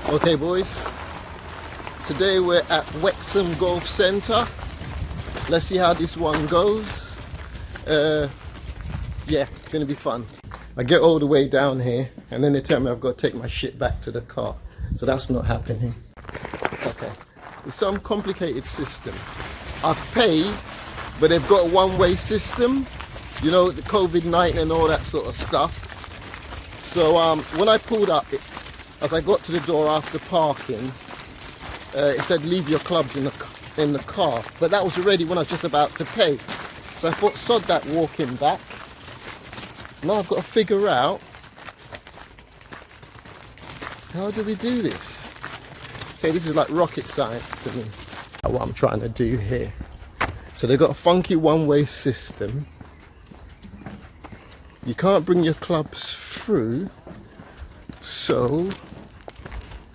Okay boys, today we're at Wexham Golf Centre. Let's see how this one goes. Yeah, it's gonna be fun. I get all the way down here and then they tell me I've got to take my shit back to the car. So that's not happening. Okay, it's some complicated system. I've paid, but they've got a one-way system. You know, the COVID-19 and all that sort of stuff. So when I pulled up, as I got to the door after parking, it said leave your clubs in the car. But that was already when I was just about to pay. So I thought, sod that, walking back. Now I've got to figure out, how do we do this? Okay, this is like rocket science to me. What I'm trying to do here. So they've got a funky one-way system. You can't bring your clubs through, so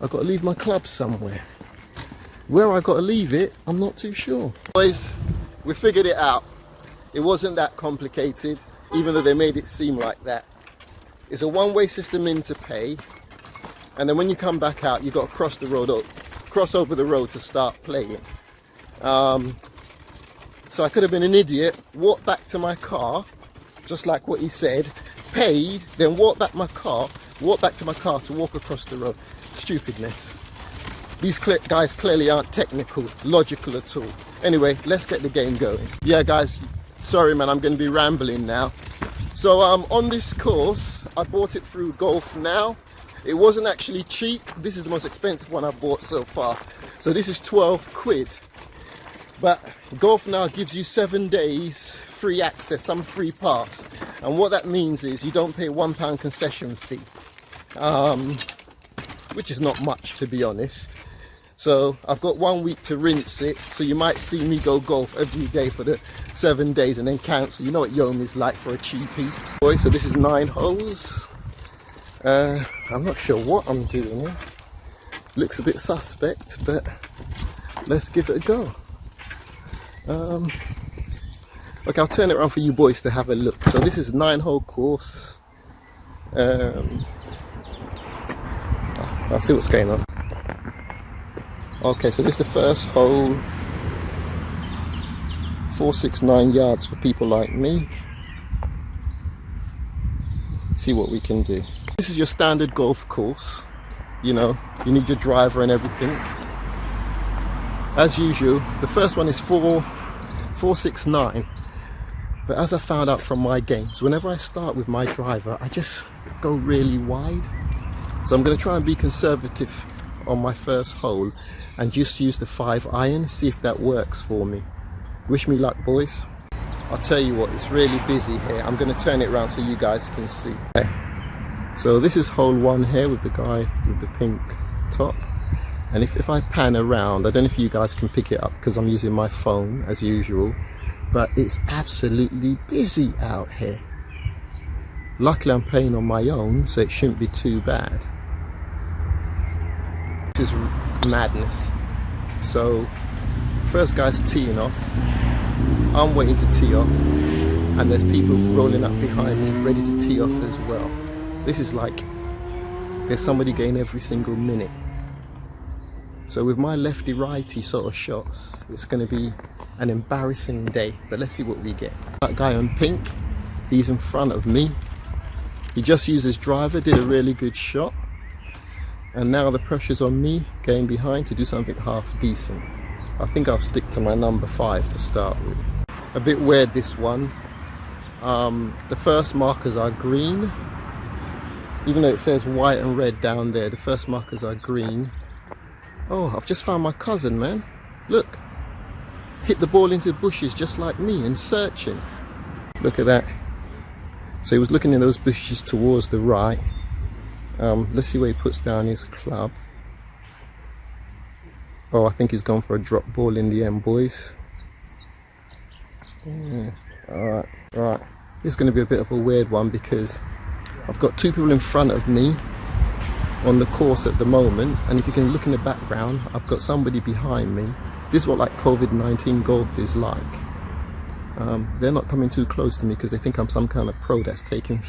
I've got to leave my clubs somewhere. Where I got to leave it, I'm not too sure. Boys, we figured it out. It wasn't that complicated, even though they made it seem like that. It's a one-way system in to pay, and then when you come back out, you've got to cross the road, cross over the road to start playing. So I could have been an idiot, walked back to my car, just like what he said, paid, then walked back to my car to walk across the road. Stupidness. These guys clearly aren't technical, logical at all. Anyway, let's get the game going. Yeah guys, sorry man, I'm going to be rambling now. So on this course, I bought it through Golfnow. It wasn't actually cheap. This is the most expensive one I've bought so far. So this is 12 quid. But Golfnow gives you 7 days free access, some free pass, and what that means is you don't pay £1 concession fee, which is not much, to be honest. So I've got 1 week to rinse it, so you might see me go golf every day for the 7 days and then cancel. You know what Yom is like for a cheapie. Boy, so this is 9 holes. I'm not sure what I'm doing here. Looks a bit suspect, but let's give it a go. Okay, I'll turn it around for you boys to have a look. So this is a 9-hole course. I'll see what's going on. Okay, so this is the first hole. 469 yards for people like me. See what we can do. This is your standard golf course. You know, you need your driver and everything. As usual, the first one is 469. But as I found out from my games, whenever I start with my driver, I just go really wide. So I'm going to try and be conservative on my first hole and just use the 5-iron, see if that works for me. Wish me luck, boys. I'll tell you what, it's really busy here. I'm going to turn it around so you guys can see. Okay. So this is hole 1 here with the guy with the pink top. And if I pan around, I don't know if you guys can pick it up because I'm using my phone as usual. But it's absolutely busy out here. Luckily I'm playing on my own, so it shouldn't be too bad. This is madness. So first guy's teeing off, I'm waiting to tee off, and there's people rolling up behind me ready to tee off as well. This is like there's somebody getting every single minute. So with my lefty-righty sort of shots, it's going to be an embarrassing day, but let's see what we get. That guy on pink, he's in front of me. He just used his driver, did a really good shot, and now the pressure's on me going behind to do something half decent. I think I'll stick to my number 5 to start with. A bit weird, this one. The first markers are green, even though it says white and red down there. The first markers are green. Oh, I've just found my cousin, man. Look, hit the ball into the bushes just like me and searching. Look at that. So he was looking in those bushes towards the right. Let's see where he puts down his club. Oh, I think he's gone for a drop ball in the end, boys. Yeah. Alright. This is going to be a bit of a weird one because I've got 2 people in front of me on the course at the moment, and if you can look in the background, I've got somebody behind me. This is what like COVID-19 golf is like. They're not coming too close to me because they think I'm some kind of pro that's taking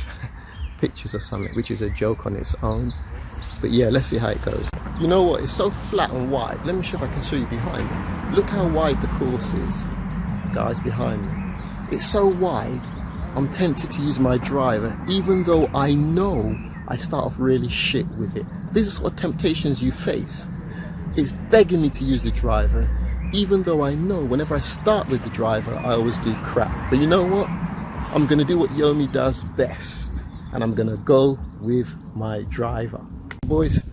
pictures or something, which is a joke on its own. But yeah, let's see how it goes. You know what, it's so flat and wide. Let me show if I can show you behind me. Look how wide the course is, guys, behind me. It's so wide, I'm tempted to use my driver, even though I know I start off really shit with it. These are sort of temptations you face. It's begging me to use the driver, even though I know whenever I start with the driver, I always do crap. But you know what? I'm gonna do what Yomi does best, and I'm gonna go with my driver. Boys,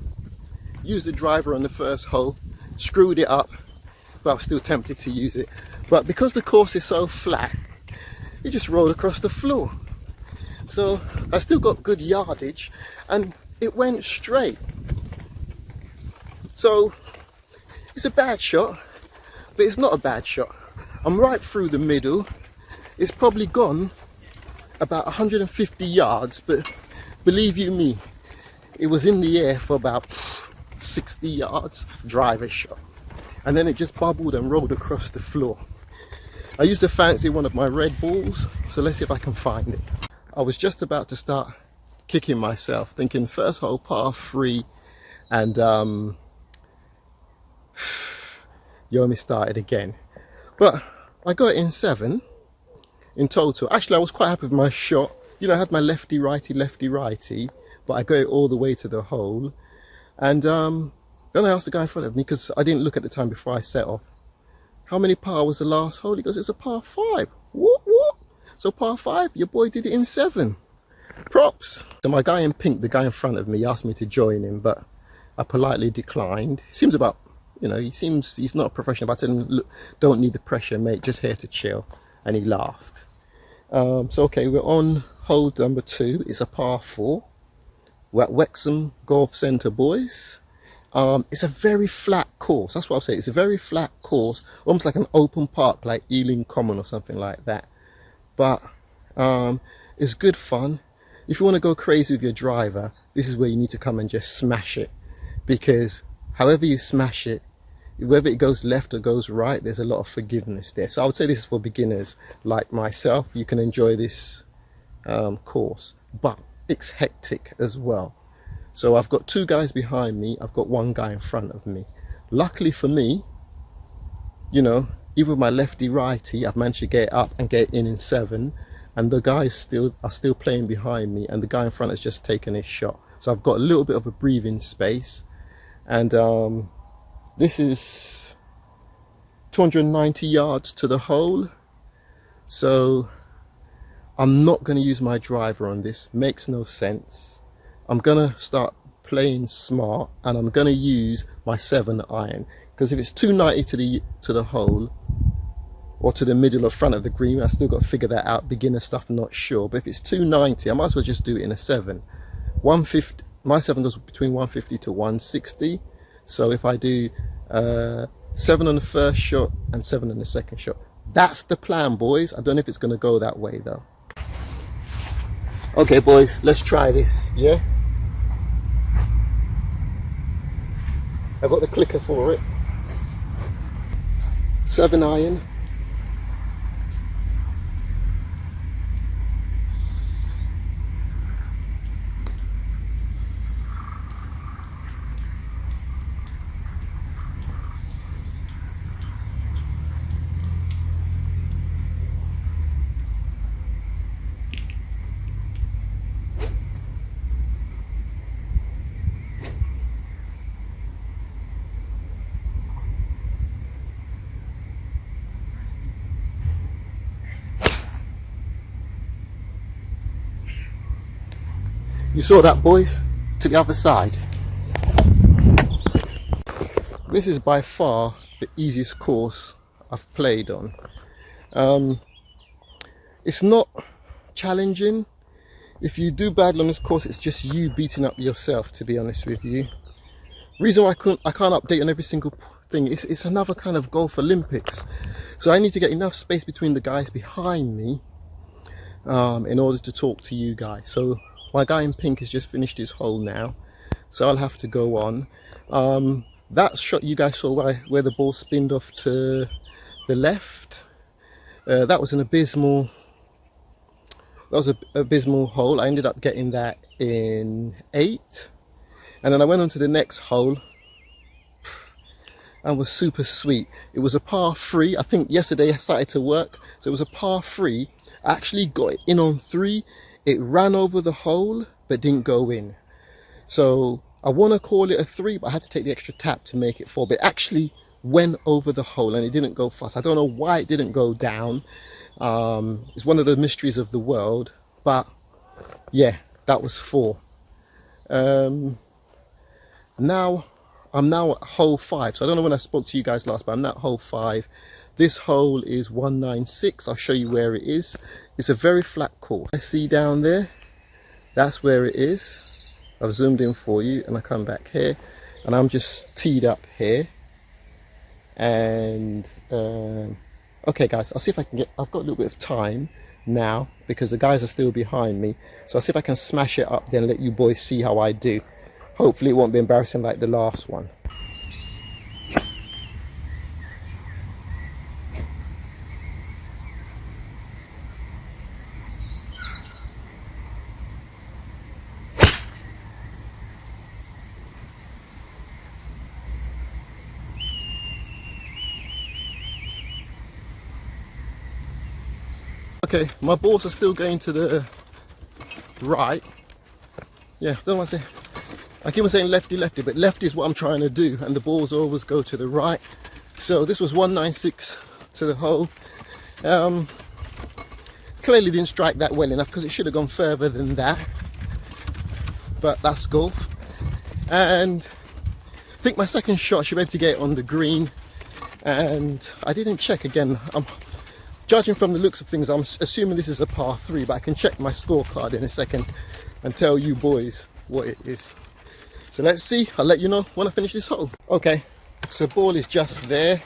use the driver on the first hole, screwed it up, but I was still tempted to use it. But because the course is so flat, it just rolled across the floor. So I still got good yardage and it went straight. So it's a bad shot, but it's not a bad shot. I'm right through the middle. It's probably gone about 150 yards, but believe you me, it was in the air for about 60 yards, driver shot. And then it just bubbled and rolled across the floor. I used to fancy one of my red balls, so let's see if I can find it. I was just about to start kicking myself, thinking first hole par 3, and Yomi started again. But I got it in 7 in total. Actually, I was quite happy with my shot. You know, I had my lefty righty, but I got it all the way to the hole. And then I asked the guy in front of me, because I didn't look at the time before I set off, how many par was the last hole? He goes, it's a par 5. What? So par 5, your boy did it in 7. Props. So my guy in pink, the guy in front of me, asked me to join him, but I politely declined. He seems about, you know, he's not a professional, but I told him, look, don't need the pressure, mate, just here to chill. And he laughed. So okay, we're on hole number 2. It's a par 4. We're at Wexham Golf Centre, boys. It's a very flat course. That's what I'll say. It's a very flat course, almost like an open park, like Ealing Common or something like that. But it's good fun. If you want to go crazy with your driver, this is where you need to come and just smash it, because however you smash it, whether it goes left or goes right, there's a lot of forgiveness there. So I would say this is for beginners like myself. You can enjoy this course, but it's hectic as well. So I've got 2 guys behind me, I've got 1 guy in front of me. Luckily for me, you know, even with my lefty righty, I've managed to get it up and get it in 7, and the guys are still playing behind me, and the guy in front has just taken his shot. So I've got a little bit of a breathing space, and this is 290 yards to the hole. So I'm not going to use my driver on this, makes no sense. I'm gonna start playing smart, and I'm gonna use my 7 iron, because if it's 290 to the hole or to the middle or front of the green, I still got to figure that out, beginner stuff, not sure. But if it's 290, I might as well just do it in a 7. 150, my 7 goes between 150 to 160. So if I do 7 on the first shot and 7 on the second shot, that's the plan, boys. I don't know if it's gonna go that way though. Okay, boys, let's try this, yeah? I've got the clicker for it. 7 iron. You saw that, boys? To the other side. This is by far the easiest course I've played on. It's not challenging. If you do badly on this course, it's just you beating up yourself, to be honest with you. Reason why I can't update on every single thing, it's another kind of golf Olympics. So I need to get enough space between the guys behind me in order to talk to you guys. So my guy in pink has just finished his hole now, so I'll have to go on. That shot you guys saw where the ball spinned off to the left, that was an abysmal hole. I ended up getting that in 8, and then I went on to the next hole, and was super sweet. It was a par 3. I think yesterday I started to work, so it was a par 3. I actually got it in on 3. It ran over the hole but didn't go in. So I want to call it a 3, but I had to take the extra tap to make it 4. But it actually went over the hole and it didn't go fast. I don't know why it didn't go down. It's one of the mysteries of the world. But yeah, that was 4. Now I'm now at hole 5. So I don't know when I spoke to you guys last, but I'm at hole 5. This hole is 196. I'll show you where it is. It's a very flat course. I see down there, that's where it is. I've zoomed in for you, and I come back here, and I'm just teed up here. And okay guys, I'll see if I can I've got a little bit of time now because the guys are still behind me, so I'll see if I can smash it up then let you boys see how I do. Hopefully it won't be embarrassing like the last one. Okay, my balls are still going to the right. Yeah, don't want to say, I keep on saying lefty, lefty, but lefty is what I'm trying to do, and the balls always go to the right. So this was 196 to the hole. Clearly didn't strike that well enough because it should have gone further than that. But that's golf. And I think my second shot should be able to get it on the green. And I didn't check again. I'm judging from the looks of things, I'm assuming this is a par 3, but I can check my scorecard in a second and tell you boys what it is. So let's see, I'll let you know when I finish this hole. Okay, so ball is just there.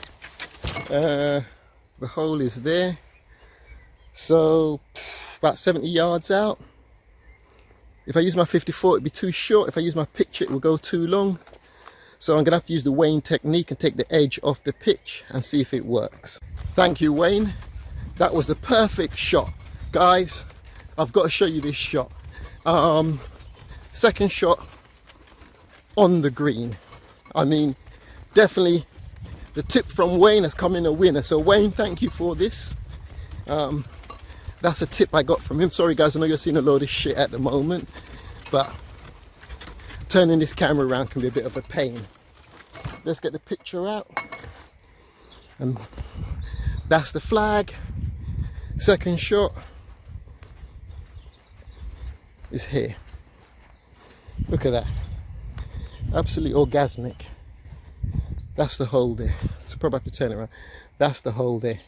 The hole is there. So about 70 yards out. If I use my 54, it'd be too short. If I use my pitch, it will go too long. So I'm gonna have to use the Wayne technique and take the edge off the pitch and see if it works. Thank you, Wayne. That was the perfect shot. Guys, I've got to show you this shot. Second shot on the green. I mean, definitely the tip from Wayne has come in a winner. So Wayne, thank you for this. That's a tip I got from him. Sorry guys, I know you're seeing a load of shit at the moment, but turning this camera around can be a bit of a pain. Let's get the picture out. And that's the flag. Second shot is here. Look at that. Absolutely orgasmic. That's the hole there. So probably have to turn it around. That's the hole there.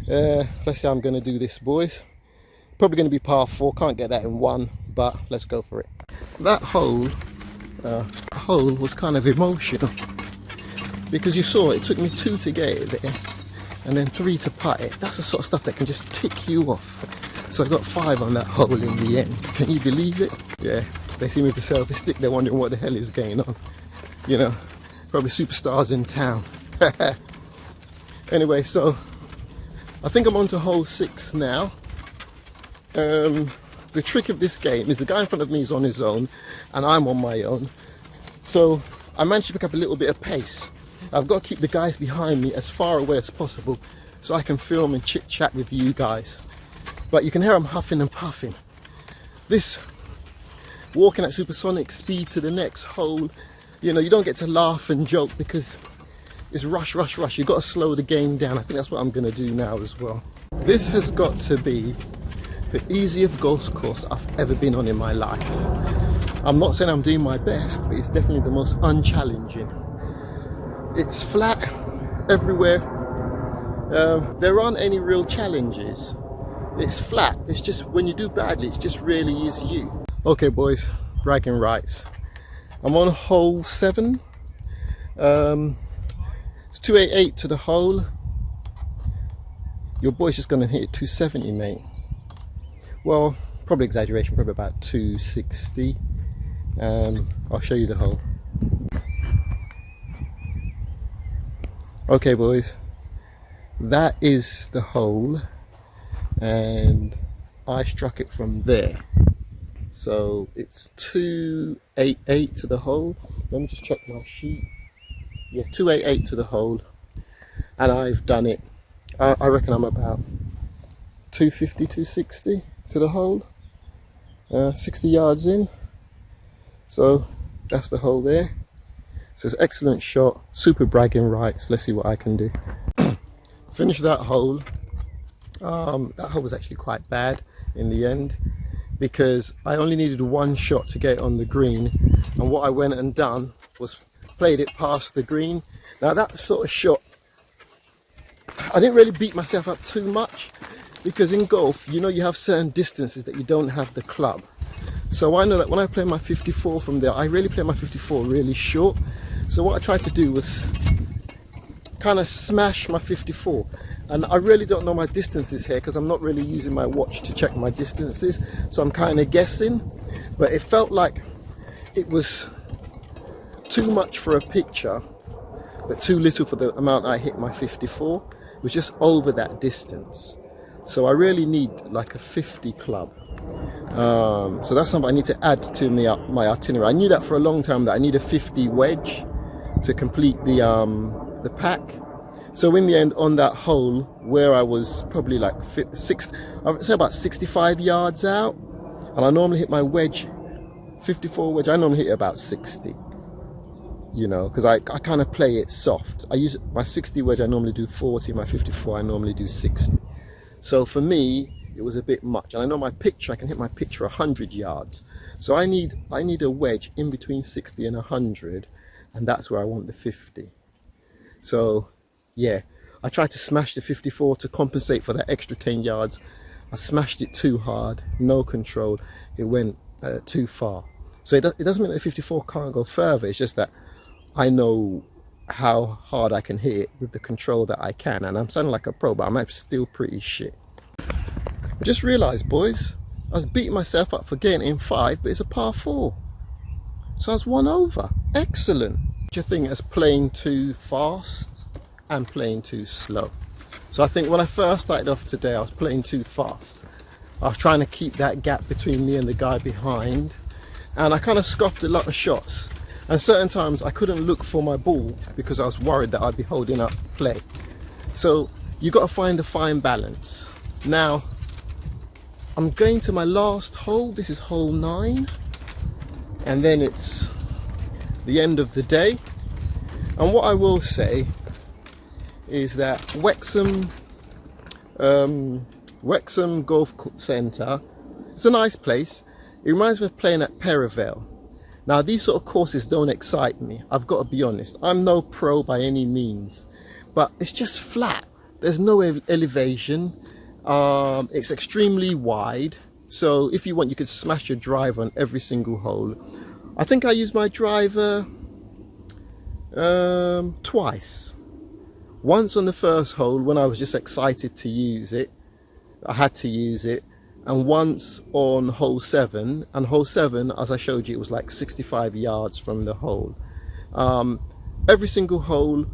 Let's see how I'm going to do this, boys. Probably going to be par 4. Can't get that in 1, but let's go for it. That hole was kind of emotional because you saw it took me 2 to get it there, and then 3 to putt it. That's the sort of stuff that can just tick you off. So I got 5 on that hole in the end. Can you believe it? Yeah, they see me with the selfie stick, they're wondering what the hell is going on. You know, probably superstars in town. Anyway, so I think I'm on to hole 6 now. The trick of this game is the guy in front of me is on his own and I'm on my own. So I managed to pick up a little bit of pace. I've got to keep the guys behind me as far away as possible so I can film and chit chat with you guys. But you can hear I'm huffing and puffing. This walking at supersonic speed to the next hole, you know, you don't get to laugh and joke because it's rush, rush, rush. You've got to slow the game down. I think that's what I'm going to do now as well. This has got to be the easiest golf course I've ever been on in my life. I'm not saying I'm doing my best, but it's definitely the most unchallenging. It's flat everywhere. There aren't any real challenges. It's flat. It's just when you do badly, it just really is you. Okay, boys, bragging rights. I'm on hole 7. It's 288 to the hole. Your boy's just gonna hit 270, mate. Well, probably exaggeration, probably about 260. I'll show you the hole. Okay, boys, that is the hole, and I struck it from there. So it's 288 to the hole. Let me just check my sheet. 288 to the hole, and I've done it. I reckon I'm about 250, 260 to the hole, 60 yards in. So that's the hole there. So it's an excellent shot, super bragging rights. Let's see what I can do. Finish that hole. That hole was actually quite bad in the end, because I only needed one shot to get on the green, and what I went and done was played it past the green. Now that sort of shot, I didn't really beat myself up too much, because in golf, you know, you have certain distances that you don't have the club. So I know that when I play my 54 from there, I really play my 54 really short. So what I tried to do was kind of smash my 54. And I really don't know my distances here, because I'm not really using my watch to check my distances. So I'm kind of guessing. But it felt like it was too much for a picture, but too little for the amount I hit my 54. It was just over that distance. So I really need like a 50 club. So that's something I need to add to my itinerary. I knew that for a long time, that I need a 50 wedge to complete the pack. So in the end, on that hole where I was probably like I would say about 65 yards out, and I normally hit my wedge, 54 wedge, I normally hit it about 60. You know, because I kind of play it soft. I use my 60 wedge, I normally do 40, my 54 I normally do 60. So for me, it was a bit much. And I know my picture, I can hit my picture 100 yards. So I need a wedge in between 60 and 100, and that's where I want the 50. So yeah, I tried to smash the 54 to compensate for that extra 10 yards. I smashed it too hard, no control. It went too far. So it doesn't mean that the 54 can't go further. It's just that I know how hard I can hit it with the control that I can. And I'm sounding like a pro, but I'm actually still pretty shit. I just realised, boys, I was beating myself up for getting in 5, but it's a par 4. So I was 1 over. Excellent. Your thing is playing too fast and playing too slow. So I think when I first started off today, I was playing too fast. I was trying to keep that gap between me and the guy behind, and I kind of scoffed a lot of shots. And certain times I couldn't look for my ball because I was worried that I'd be holding up play. So you got to find the fine balance. Now I'm going to my last hole. This is hole 9, and then it's the end of the day. And what I will say is that Wexham Golf Centre, it's a nice place. It reminds me of playing at Perivale. Now these sort of courses don't excite me, I've got to be honest. I'm no pro by any means, but it's just flat. There's no elevation. It's extremely wide, so if you want, you could smash your driver on every single hole. I think I used my driver twice. Once on the first hole when I was just excited to use it, I had to use it, and once on hole 7. And hole 7, as I showed you, it was like 65 yards from the hole. Every single hole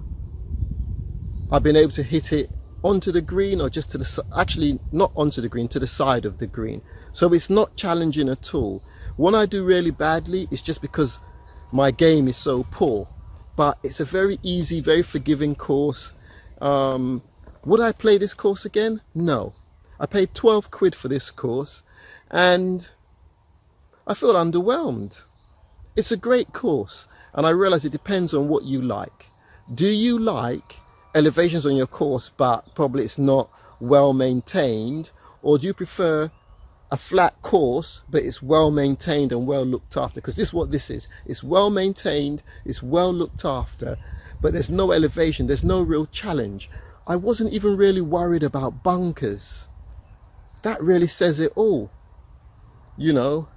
I've been able to hit it onto the green, or just to the, actually not onto the green, to the side of the green. So it's not challenging at all. When I do really badly, it's just because my game is so poor. But it's a very easy, very forgiving course. Would I play this course again? No. I paid 12 quid for this course and I feel underwhelmed. It's a great course, and I realize it depends on what you like. Do you like elevations on your course but probably it's not well maintained, or do you prefer a flat course but it's well maintained and well looked after? Because this is what this is. It's well maintained, it's well looked after, but there's no elevation, there's no real challenge. I wasn't even really worried about bunkers. That really says it all. You know,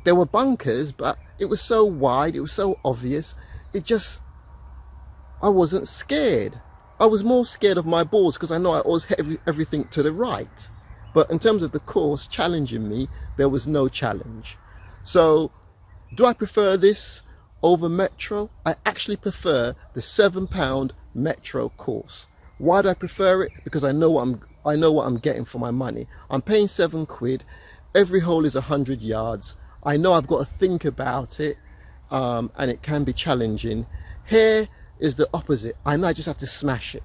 there were bunkers, but it was so wide, it was so obvious. I wasn't scared. I was more scared of my balls because I know I always hit everything to the right. But in terms of the course challenging me, there was no challenge. So do I prefer this over Metro? I actually prefer the £7 Metro course. Why do I prefer it? Because I know what I'm getting for my money. I'm paying 7 quid. Every hole is 100 yards. I know I've got to think about it, and it can be challenging. Here, is the opposite. I know I just have to smash it.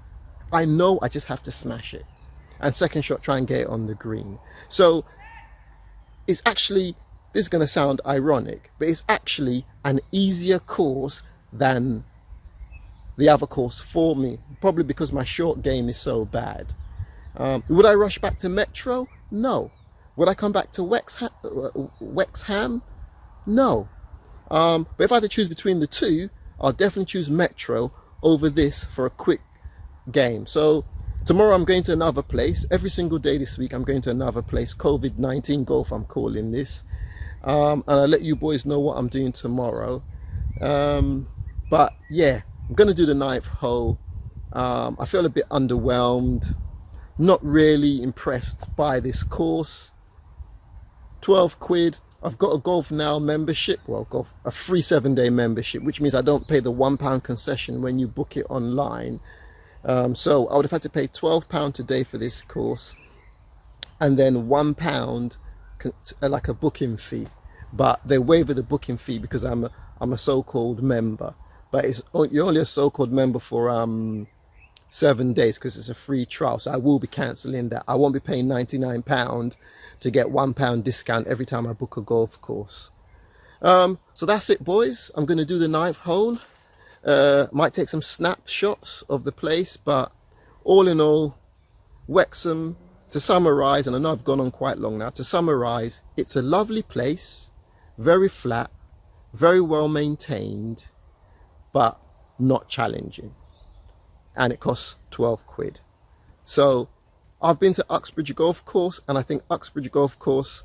I know I just have to smash it. And second shot, try and get it on the green. So it's actually, this is going to sound ironic, but it's actually an easier course than the other course for me, probably because my short game is so bad. Would I rush back to Metro? No. Would I come back to Wexham? No. But if I had to choose between the two, I'll definitely choose Metro over this for a quick game. So tomorrow I'm going to another place. Every single day this week I'm going to another place. COVID-19 golf, I'm calling this. And I'll let you boys know what I'm doing tomorrow. But yeah, I'm going to do the 9th hole. I feel a bit underwhelmed. Not really impressed by this course. 12 quid. I've got a Golfnow membership, well, a free 7-day membership, which means I don't pay the £1 concession when you book it online. So I would have had to pay £12 today for this course, and then £1 like a booking fee. But they waiver the booking fee because I'm a so-called member. But you're only a so-called member for 7 days because it's a free trial. So I will be cancelling that. I won't be paying £99 to get £1 discount every time I book a golf course. So that's it, boys. I'm going to do the 9th hole. Might take some snapshots of the place, but all in all, Wexham, to summarize, and I know I've gone on quite long now, to summarize, it's a lovely place, very flat, very well maintained, but not challenging. And it costs 12 quid. So I've been to Uxbridge Golf Course, and I think Uxbridge Golf Course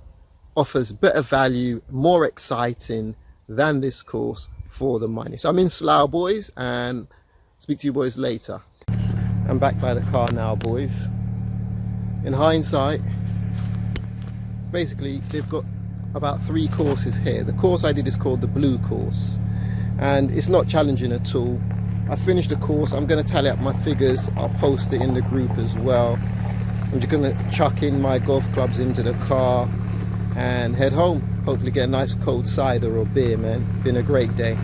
offers better value, more exciting than this course for the money. So I'm in Slough, boys, and speak to you boys later. I'm back by the car now, boys. In hindsight, basically they've got about 3 courses here. The course I did is called the Blue Course, and it's not challenging at all. I finished the course. I'm going to tally up my figures. I'll post it in the group as well. I'm just going to chuck in my golf clubs into the car and head home. Hopefully get a nice cold cider or beer, man. Been a great day.